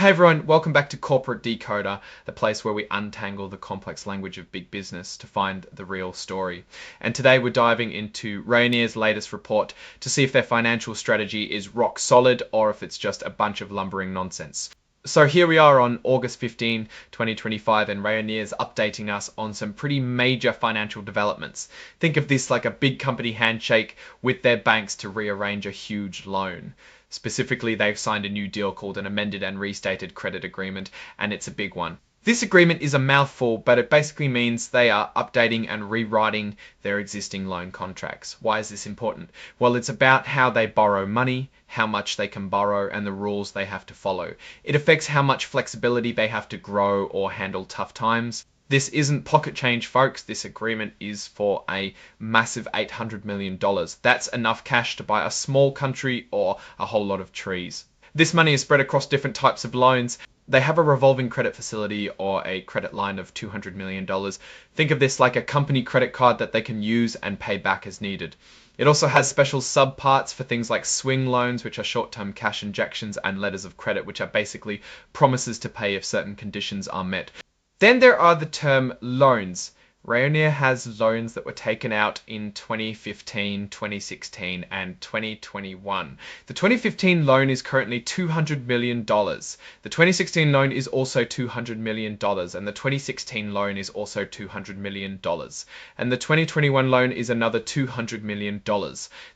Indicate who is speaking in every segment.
Speaker 1: Hey everyone, welcome back to Corporate Decoder, the place where we untangle the complex language of big business to find the real story. And today we're diving into Rayonier's latest report to see if their financial strategy is rock solid or if it's just a bunch of lumbering nonsense. So here we are on August 15, 2025, and Rayonier's updating us on some pretty major financial developments. Think of this like a big company handshake with their banks to rearrange a huge loan. Specifically, they've signed a new deal called an amended and restated credit agreement, and it's a big one. This agreement is a mouthful, but it basically means they are updating and rewriting their existing loan contracts. Why is this important? Well, it's about how they borrow money, how much they can borrow, and the rules they have to follow. It affects how much flexibility they have to grow or handle tough times. This isn't pocket change, folks. This agreement is for a massive $800 million. That's enough cash to buy a small country or a whole lot of trees. This money is spread across different types of loans. They have a revolving credit facility or a credit line of $200 million. Think of this like a company credit card that they can use and pay back as needed. It also has special subparts for things like swing loans, which are short-term cash injections, and letters of credit, which are basically promises to pay if certain conditions are met. Then there are the term loans. Rayonier has loans that were taken out in 2015, 2016, and 2021. The 2015 loan is currently $200 million. The 2016 loan is also $200 million, and the 2016 loan is also $200 million. And the 2021 loan is another $200 million.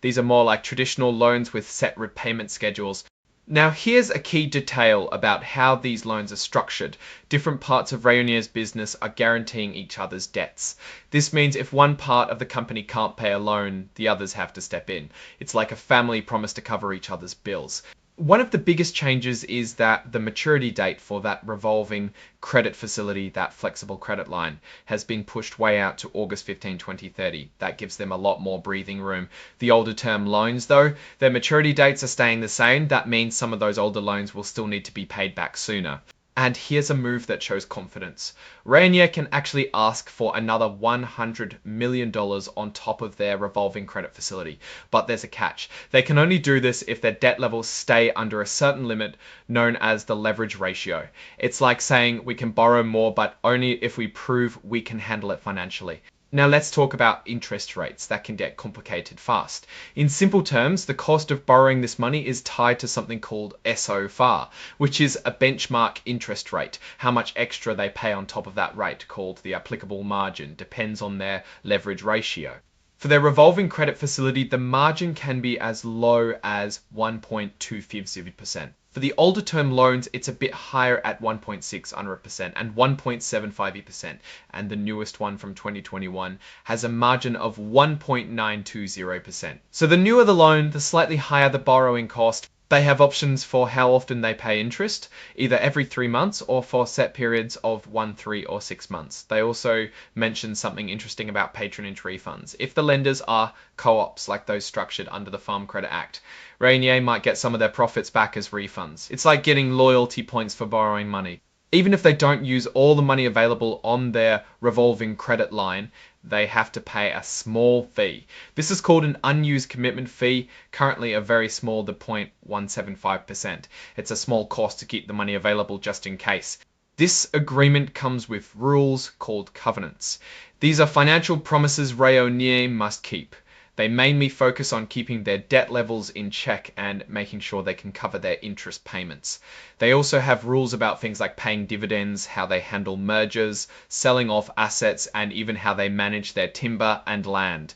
Speaker 1: These are more like traditional loans with set repayment schedules. Now here's a key detail about how these loans are structured. Different parts of Rayonier's business are guaranteeing each other's debts. This means if one part of the company can't pay a loan, the others have to step in. It's like a family promise to cover each other's bills. One of the biggest changes is that the maturity date for that revolving credit facility, that flexible credit line, has been pushed way out to August 15, 2030. That gives them a lot more breathing room. The older term loans, though, their maturity dates are staying the same. That means some of those older loans will still need to be paid back sooner. And here's a move that shows confidence. Rayonier can actually ask for another $100 million on top of their revolving credit facility. But there's a catch. They can only do this if their debt levels stay under a certain limit known as the leverage ratio. It's like saying we can borrow more, but only if we prove we can handle it financially. Now let's talk about interest rates. That can get complicated fast. In simple terms, the cost of borrowing this money is tied to something called SOFR, which is a benchmark interest rate. How much extra they pay on top of that rate, called the applicable margin, depends on their leverage ratio. For their revolving credit facility, the margin can be as low as 1.250%. For the older term loans, it's a bit higher at 1.6% and 1.75%. And the newest one from 2021 has a margin of 1.920%. So the newer the loan, the slightly higher the borrowing cost. They have options for how often they pay interest, either every 3 months or for set periods of 1, 3, or 6 months. They also mention something interesting about patronage refunds. If the lenders are co-ops like those structured under the Farm Credit Act, Rayonier might get some of their profits back as refunds. It's like getting loyalty points for borrowing money. Even if they don't use all the money available on their revolving credit line, they have to pay a small fee. This is called an unused commitment fee, currently a very small, the 0.175%. It's a small cost to keep the money available just in case. This agreement comes with rules called covenants. These are financial promises Rayonier must keep. They mainly focus on keeping their debt levels in check and making sure they can cover their interest payments. They also have rules about things like paying dividends, how they handle mergers, selling off assets, and even how they manage their timber and land.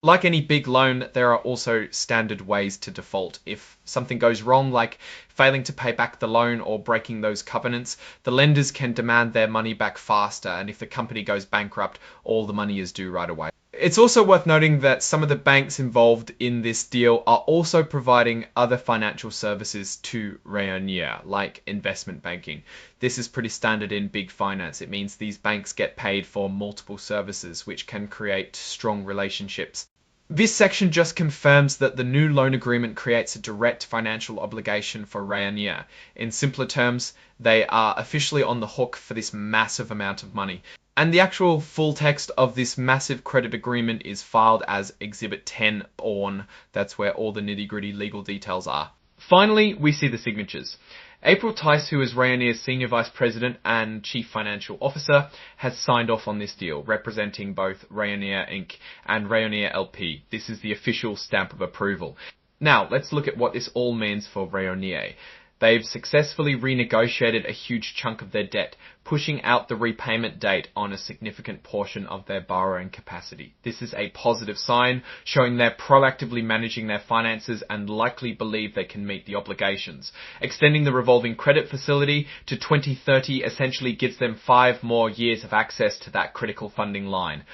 Speaker 1: Like any big loan, there are also standard ways to default. If something goes wrong, like failing to pay back the loan or breaking those covenants, the lenders can demand their money back faster, and if the company goes bankrupt, all the money is due right away. It's also worth noting that some of the banks involved in this deal are also providing other financial services to Rayonier, like investment banking. This is pretty standard in big finance. It means these banks get paid for multiple services, which can create strong relationships. This section just confirms that the new loan agreement creates a direct financial obligation for Rayonier. In simpler terms, they are officially on the hook for this massive amount of money. And the actual full text of this massive credit agreement is filed as Exhibit 10 ORN. That's where all the nitty-gritty legal details are. Finally, we see the signatures. April Tice, who is Rayonier's Senior Vice President and Chief Financial Officer, has signed off on this deal, representing both Rayonier Inc. and Rayonier LP. This is the official stamp of approval. Now, let's look at what this all means for Rayonier. They've successfully renegotiated a huge chunk of their debt, pushing out the repayment date on a significant portion of their borrowing capacity. This is a positive sign, showing they're proactively managing their finances and likely believe they can meet the obligations. Extending the revolving credit facility to 2030 essentially gives them 5 more years of access to that critical funding line.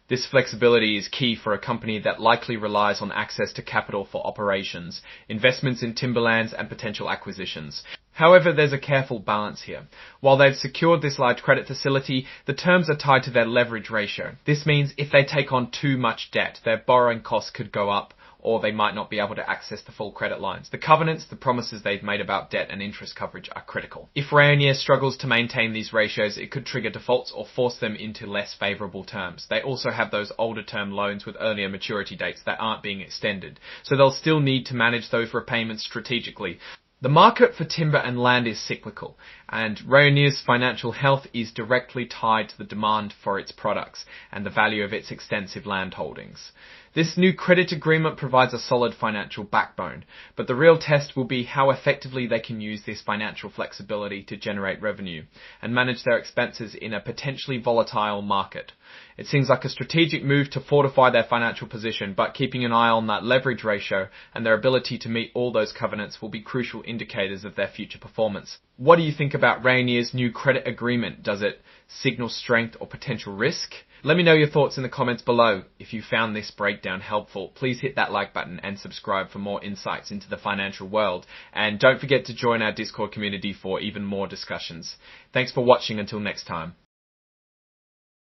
Speaker 1: This flexibility is key for a company that likely relies on access to capital for operations, investments in timberlands and potential acquisitions. However, there's a careful balance here. While they've secured this large credit facility, the terms are tied to their leverage ratio. This means if they take on too much debt, their borrowing costs could go up, or they might not be able to access the full credit lines. The covenants, the promises they've made about debt and interest coverage are critical. If Rayonier struggles to maintain these ratios, it could trigger defaults or force them into less favourable terms. They also have those older term loans with earlier maturity dates that aren't being extended, so they'll still need to manage those repayments strategically. The market for timber and land is cyclical, and Rayonier's financial health is directly tied to the demand for its products and the value of its extensive land holdings. This new credit agreement provides a solid financial backbone, but the real test will be how effectively they can use this financial flexibility to generate revenue and manage their expenses in a potentially volatile market. It seems like a strategic move to fortify their financial position, but keeping an eye on that leverage ratio and their ability to meet all those covenants will be crucial indicators of their future performance. What do you think about Rayonier's new credit agreement? Does it signal strength or potential risk? Let me know your thoughts in the comments below. If you found this breakdown helpful, please hit that like button and subscribe for more insights into the financial world. And don't forget to join our Discord community for even more discussions. Thanks for watching. Until next time.